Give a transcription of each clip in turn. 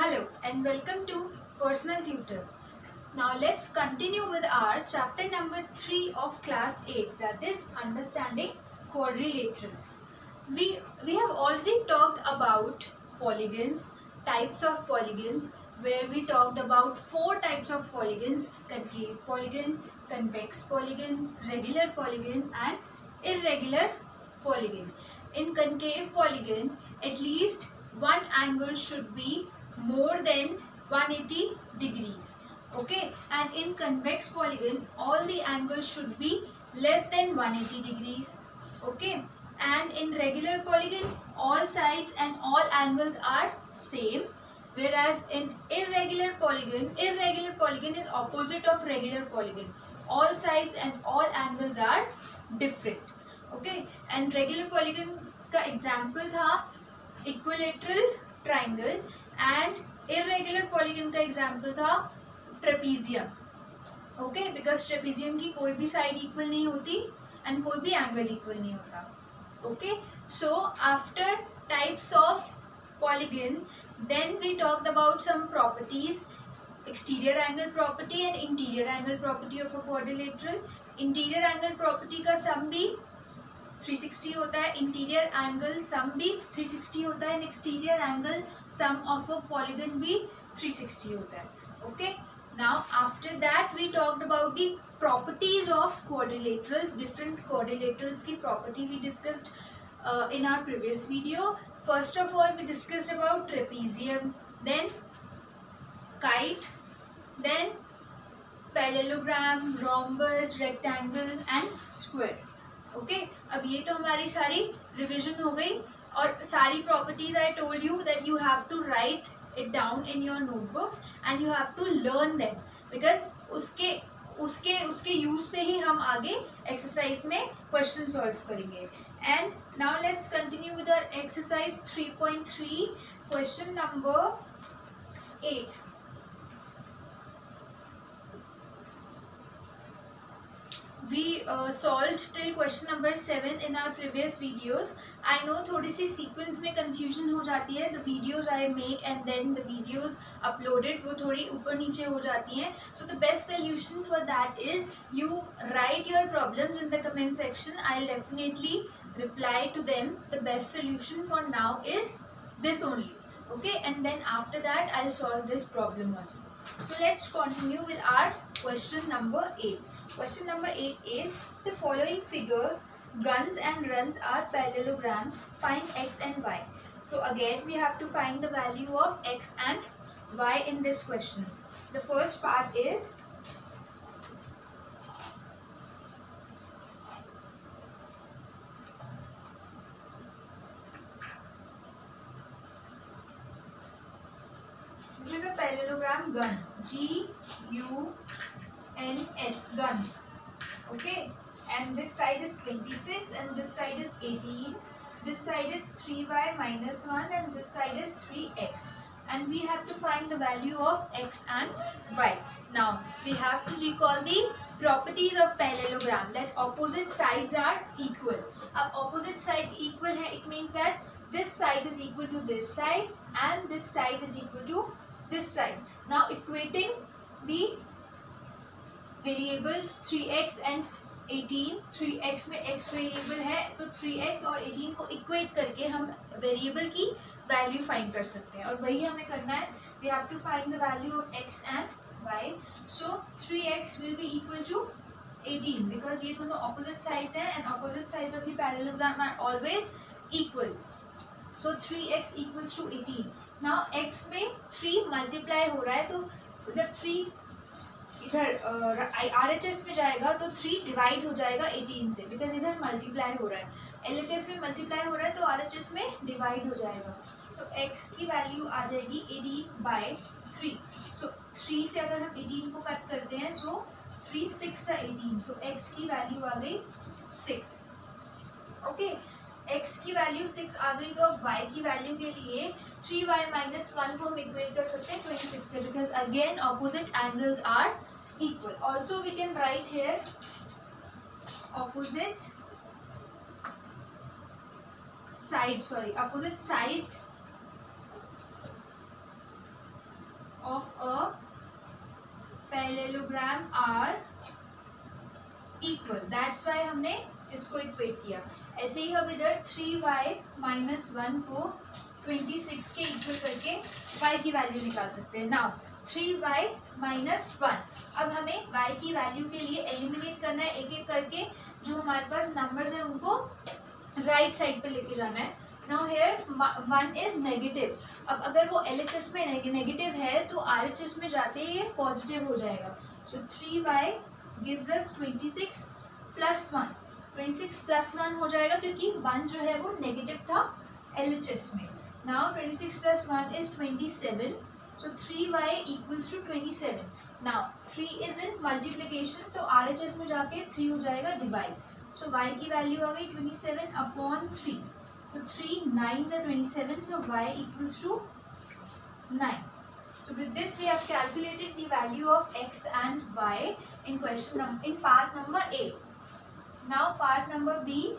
Hello and welcome to Personal Tutor. Now let's continue with our chapter number 3 of class 8, that is understanding quadrilaterals. We have already talked about polygons, types of polygons, where we talked about 4 types of polygons: concave polygon, convex polygon, regular polygon and irregular polygon. In concave polygon, at least one angle should be more than 180 degrees. Okay, and in convex polygon all the angles should be less than 180 degrees. Okay, and in regular polygon all sides and all angles are same, whereas in irregular polygon is opposite of regular polygon. All sides and all angles are different. Okay, and regular polygon का example था equilateral triangle and irregular polygon का example था trapezium. Okay, because trapezium की कोई भी side equal नहीं होती and कोई भी angle equal नहीं होता. Okay, so after types of polygon, then we talked about some properties: exterior angle property and interior angle property of a quadrilateral. Interior angle property का sum भी 360 होता है, इंटीरियर एंगल सम भी 360 होता है, exterior angle sum of a polygon भी 360 होता है. Okay, now after that we talked about the properties of quadrilaterals. Different quadrilaterals की property we discussed in our previous video. First of all we discussed about trapezium, then kite, then parallelogram, rhombus, rectangle and square. Okay, अब ये तो हमारी सारी revision हो गई और सारी properties I told you that you have to write it down in your notebooks and you have to learn that, because उसके यूज से ही हम आगे एक्सरसाइज में क्वेश्चन सॉल्व करेंगे. And now let's continue with our exercise 3.3, question number 8. We solved till question number 7 in our previous videos. I know थोड़ी सी sequence में confusion हो जाती है. The videos I make and then the videos uploaded वो थोड़ी ऊपर नीचे हो जाती हैं. So the best solution for that is you write your problems in the comment section. I'll definitely reply to them. The best solution for now is this only. Okay, and then after that I'll solve this problem also. So let's continue with our question number 8. Question number 8 is, the following figures, guns and runs, are parallelograms. Find x and y. So again we have to find the value of x and y in this question. The first part is this is a parallelogram gun. G-U-N-S, guns. Okay, and this side is 26 and this side is 18. This side is 3y minus 1 and this side is 3x, and we have to find the value of x and y. Now we have to recall the properties of parallelogram, that opposite sides are equal. अब opposite side equal है, it means that this side is equal to this side and this side is equal to this side. Now equating the variables 3x and 18, 3x में x variable है तो 3x और 18 को equate करके हम variable की value find कर सकते हैं, और वही हमें करना है. We have to find the value of x and y. So 3x will be equal to 18 because ये दोनों ऑपोजिट साइड्स हैं and opposite sides of the parallelogram are always equal. So 3x equals to 18. Now x में 3 multiply हो रहा है, तो जब 3 इधर RHS में जाएगा तो 3 डिवाइड हो जाएगा 18 से, बिकॉज इधर मल्टीप्लाई हो रहा है. LHS में मल्टीप्लाई हो रहा है तो RHS में डिवाइड हो जाएगा. सो x की वैल्यू आ जाएगी 18/3. सो 3 से अगर हम 18 को कट करते हैं सो 3 6 है 18. सो x की वैल्यू आ गई 6. ओके, x की वैल्यू 6 आ गई, तो अब y की वैल्यू के लिए 3y minus 1 को हम इक्वेट कर सकते हैं 26 से, because again opposite angles are equal. Also we can write here opposite sides of a parallelogram are equal. That's why हमने इसको इक्वेट किया. ऐसे ही हम इधर 3y minus 1 को 26 के इक्वल करके y की वैल्यू निकाल सकते हैं. Now 3y minus 1. अब हमें y की वैल्यू के लिए एलिमिनेट करना है एक एक करके. जो हमारे पास नंबर्स हैं उनको राइट साइड पे लेके जाना है. Now here 1 is negative. अब अगर वो LHS में नेगेटिव है तो RHS में जाते ही ये पॉजिटिव हो जाएगा. सो 3y gives us 26 plus 1. 26 plus 1 हो जाएगा क्योंकि 1 जो है वो नेगेटिव था LHS में. Now 26 plus 1 is 27. So 3y equals to 27. Now 3 is in multiplication तो RHS में जाके 3 हो जाएगा divide. So y की वैल्यू आ गई 27 upon 3. So 3 9s are 27. So y equals to 9. So with this we have calculated the value of x and y in part number A. Now part number B.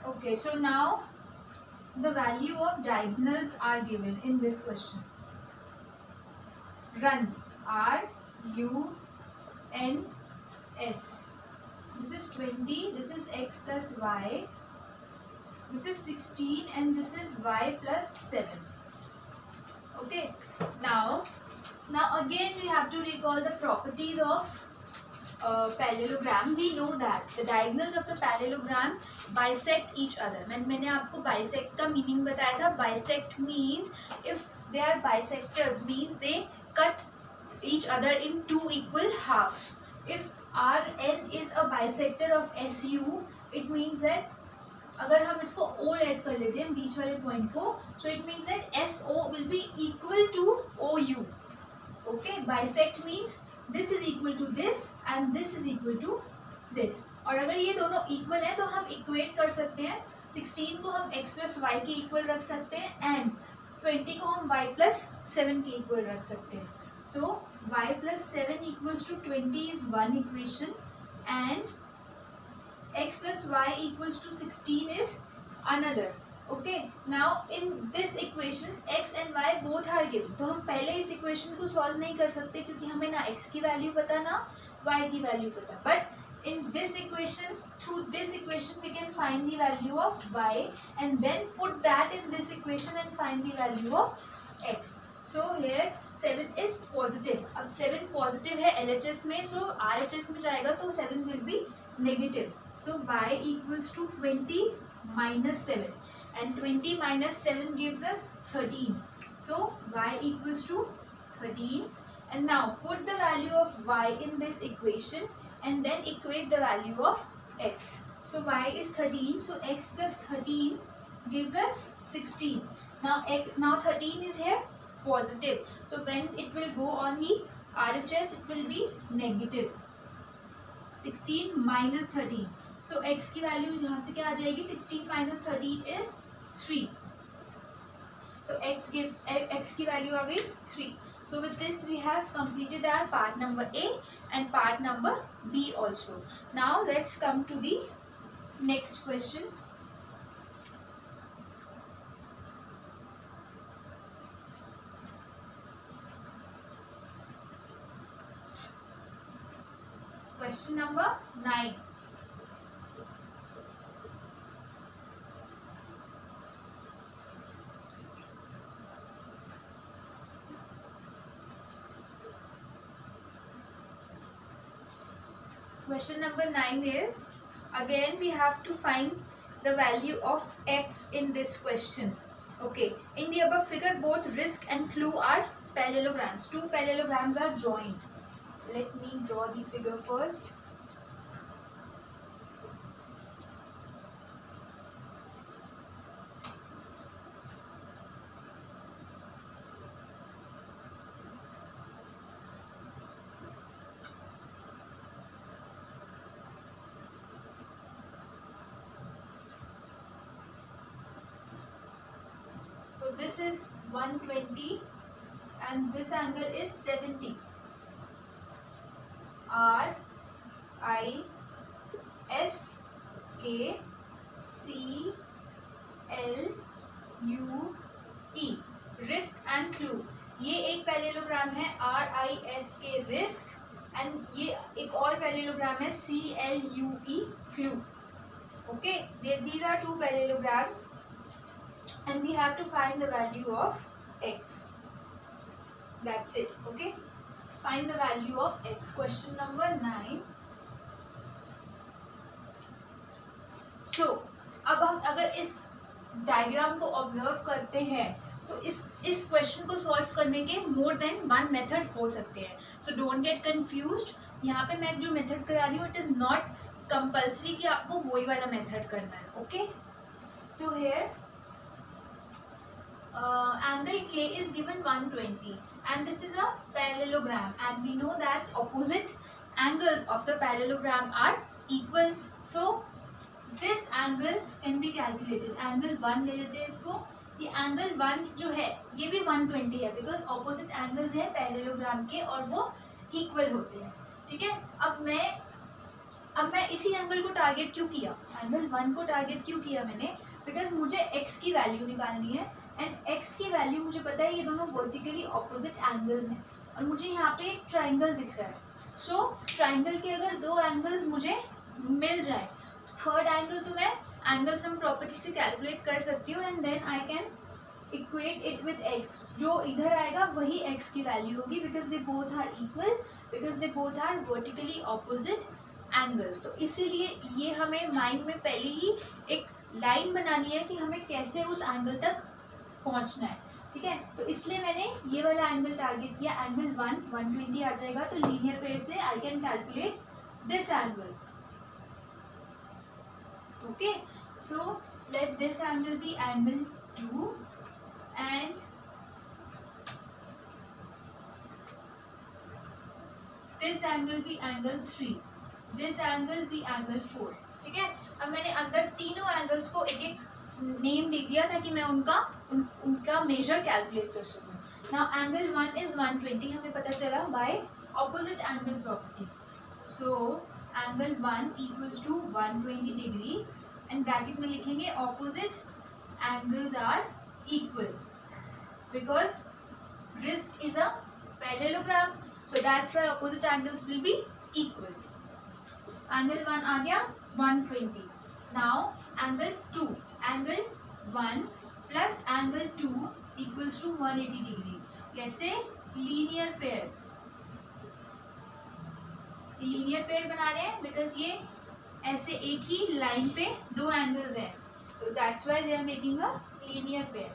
Okay, so now the value of diagonals are given in this question. Runs R U N S. This is 20. This is x plus y. This is 16 and this is y plus 7. Okay. Now again we have to recall the properties of parallelogram. We know that the diagonals of the parallelogram bisect each other. मैंने आपको bisect का meaning बताया था. Bisect means if they are bisectors means they cut each other in two equal halves. If Rn is a bisector of SU, it means that अगर हम इसको O add कर लेते हैं बीच वाले पॉइंट को, so it means that SO will be equal to OU. Okay, bisect means this is equal to this and this is equal to this. और अगर ये दोनों इक्वल हैं तो हम इक्वेट कर सकते हैं. 16 को हम x plus y के इक्वल रख सकते हैं and 20 को हम y plus 7 के इक्वल रख सकते हैं. So y plus 7 equals to 20 is one equation and x plus y equals to 16 is another. Okay, now in this equation x and y both are given. तो हम पहले इस equation को solve नहीं कर सकते क्योंकि हमें ना x की value पता ना y की value पता. But in this equation, through this equation we can find the value of y and then put that in this equation and find the value of x. So here 7 is positive. अब 7 positive है LHS में, so RHS में जाएगा तो 7 will be negative. So y equals to 20 minus 7 and 20 minus 7 gives us 13. So y equals to 13 and now put the value of y in this equation and then equate the value of x. So y is 13, so x plus 13 gives us 16. Now 13 is here positive. So when it will go on the RHS, it will be negative. 16 minus 13. So x की value यहाँ से क्या आ जाएगी? 16 minus 13 is 3. So x की value आ गई 3. So with this we have completed our part number A and part number B also. Now let's come to the next question. Question number 9. Question number 9 is, again we have to find the value of x in this question. Okay, in the above figure both risk and clue are parallelograms. Two parallelograms are joined. Let me draw the figure first. So this is 120 and this angle is 70. R I S K C L U E, risk and clue. ये एक parallelogram है RISK risk, and ये एक और parallelogram है CLUE clue. Okay, these are two parallelograms and we have to find the value of x. That's it. Okay, find the value of x. Question number 9. So अब हम अगर इस diagram को observe करते हैं तो इस क्वेश्चन को सॉल्व करने के मोर देन वन मेथड हो सकते हैं. सो डोंट गेट कंफ्यूज्ड. यहाँ पे मैं जो मेथड करा रही हूँ इट इज नॉट कंपल्सरी कि आपको वही वाला मेथड करना है. Okay, so here angle K is given 120 and this is a parallelogram and we know that opposite angles of the parallelogram are equal. So this angle can be calculated. Angle 1 ले लेते हैं इसको. ये angle 1 जो है ये भी 120 है because opposite angles है parallelogram के और वो equal होते हैं. ठीक है, अब मैं इसी एंगल को टारगेट क्यों किया, एंगल 1 को टारगेट क्यों किया मैंने, बिकॉज मुझे x की वैल्यू निकालनी है एंड x की वैल्यू मुझे पता है ये दोनों वर्टिकली ऑपोजिट एंगल्स हैं और मुझे यहाँ पे एक ट्राइंगल दिख रहा है. सो ट्राइंगल के अगर दो एंगल्स मुझे मिल जाए, थर्ड एंगल तो मैं एंगल सम प्रॉपर्टी से कैलकुलेट कर सकती हूँ and then I can equate it with x. जो इधर आएगा वही x की वैल्यू होगी because they both are equal, because they both are vertically opposite angles. तो इसीलिए ये हमें माइंड में पहले ही एक लाइन बनानी है कि हमें कैसे उस एंगल तक पहुंचना है. ठीक है, तो इसलिए मैंने ये वाला एंगल टारगेट किया. एंगल 120 आ जाएगा तो लीनियर पेयर से I can calculate this angle. Okay, so let this angle be angle 2 and this angle be angle 3, this angle be angle 4. ठीक है, अब मैंने अंदर तीनों एंगल्स को एक एक नेम दे दिया ताकि मैं उनका मेजर कैलकुलेट कर सकूँ. नाउ एंगल 1 इज 120 हमें पता चला by opposite angle property. So angle 1 equals to 120 degree and bracket में लिखेंगे opposite angles are equal because risk is a parallelogram, so that's why opposite angles will be equal. Angle 1 आ गया 120. Now angle 2, angle 1 plus angle 2 equals to 180 degree. कैसे? Linear pair. Linear pair बना रहे हैं because ये ऐसे एक ही line पे दो एंगल्स हैं, तो that's why they are making a linear pair.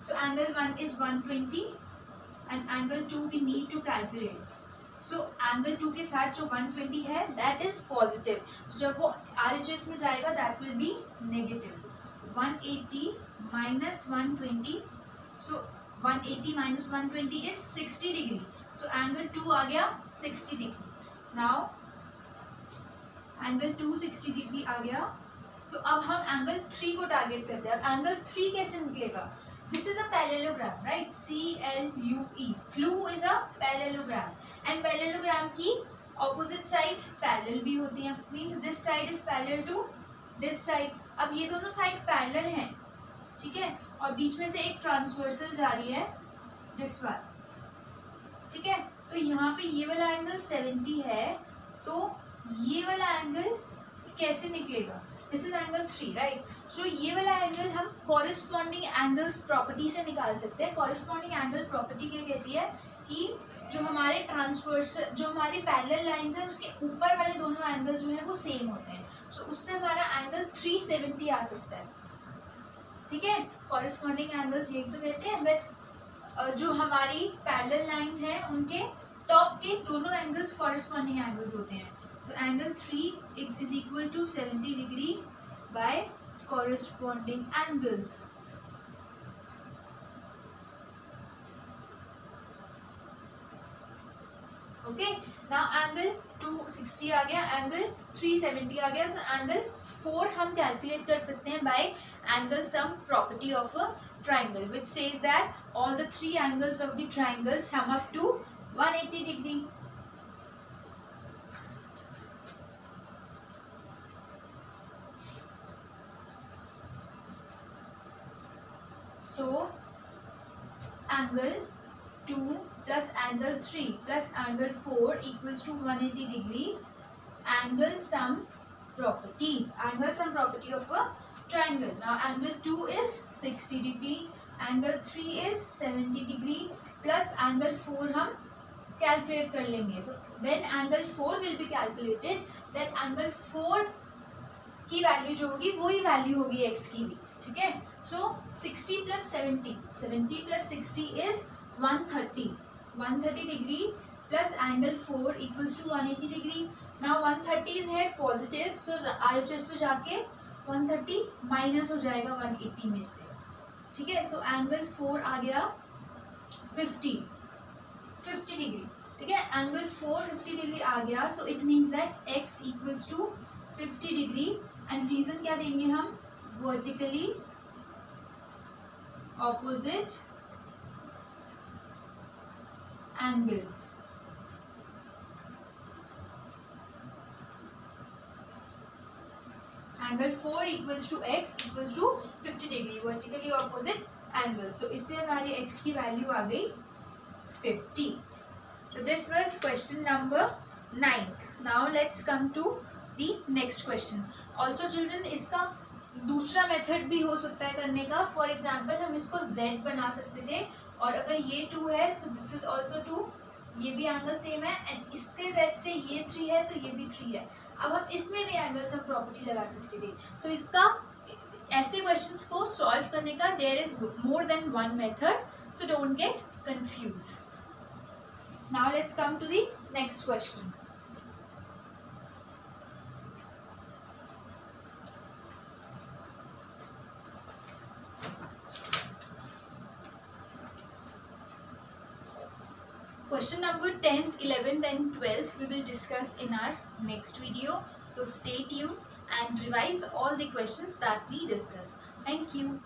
So angle 1 is 120 and angle 2 we need to calculate. So angle 2 के साथ जो 120 है दैट इज पॉजिटिव, जब वो RHS में जाएगा that will be negative. 180 minus 120, so 180 minus 120 is 60 degree. So angle 2 आ गया 60 degree. Now angle 2 60 degree आ गया. सो अब हम एंगल 3 को टारगेट करते हैं. एंगल 3 कैसे निकलेगा? This is a parallelogram, right? CLUE, flu is a parallelogram and parallelogram की ऑपोजिट साइड्स पैरेलल भी होती हैं. Means this side is parallel to this side. अब ये दोनों साइड पैरेलल हैं, ठीक है, और बीच में से एक ट्रांसवर्सल जा रही है, दिस वन. ठीक है, तो यहाँ पे ये वाला एंगल 70 है, तो ये वाला एंगल कैसे निकलेगा? This is angle 3, right? So ये वाला एंगल हम कॉरेस्पॉन्डिंग एंगल्स प्रॉपर्टी से निकाल सकते हैं. कॉरेस्पॉन्डिंग एंगल प्रॉपर्टी क्या कहती है कि जो हमारे ट्रांसवर्सल, जो हमारी पैरेलल लाइंस हैं उसके ऊपर वाले दोनों एंगल जो है वो सेम होते हैं. सो उससे हमारा एंगल 370 आ सकता है. ठीक है, कॉरेस्पॉन्डिंग एंगल्स ये तो कहते हैं दैट जो हमारी पैरेलल लाइंस हैं उनके टॉप के दोनों एंगल्स कॉरेस्पॉन्डिंग एंगल्स होते हैं. So angle 3 is equal to 70 degree by corresponding angles. Okay, now angle 260 आ गया, एंगल 370 आ गया. सो एंगल 4 हम कैलकुलेट कर सकते हैं bye angle sum property of triangle, which says that all the three angles of the triangle sum up to 180 degree. So angle 2 plus angle 3 plus angle 4 equals to 180 degree. Angle sum property. Angle sum property of a triangle. Now angle 2 is 60 degree. Angle 3 is 70 degree. Plus angle 4 हम calculate कर लेंगे. So when angle 4 will be calculated, then angle 4 की value जो होगी वही value होगी x की भी. ठीक है. So 60 plus 70. 70 plus 60 is 130. 130 degree plus angle 4 equals to 180 degree. Now 130 is here positive. So RHS पे जाके 130 माइनस हो जाएगा 180 में से. ठीक है. So angle 4 आ गया 50 degree. ठीक है. Angle 4 50 degree आ गया. So it means that x equals to 50 degree. And reason क्या देंगे हम? Vertically opposite angles. Angle 4 equals to x equals to 50 degree, vertically opposite angle. So इससे हमारी x की वैल्यू आ गई 50. So this was question number 9. Now let's come to the next question. Also children, इसका दूसरा method भी हो सकता है करने का. फॉर एग्जाम्पल हम इसको z बना सकते थे, और अगर ये 2 है so this is also 2, ये भी एंगल सेम है, एंड इसके z से ये 3 है तो ये भी 3 है. अब हम इसमें भी एंगल सम प्रॉपर्टी लगा सकते थे. तो इसका ऐसे क्वेश्चंस को सॉल्व करने का there is more than one method, so don't get confuse. Now let's come to the next question. Question number 10th, 11th and 12th we will discuss in our next video. So stay tuned and revise all the questions that we discuss. Thank you.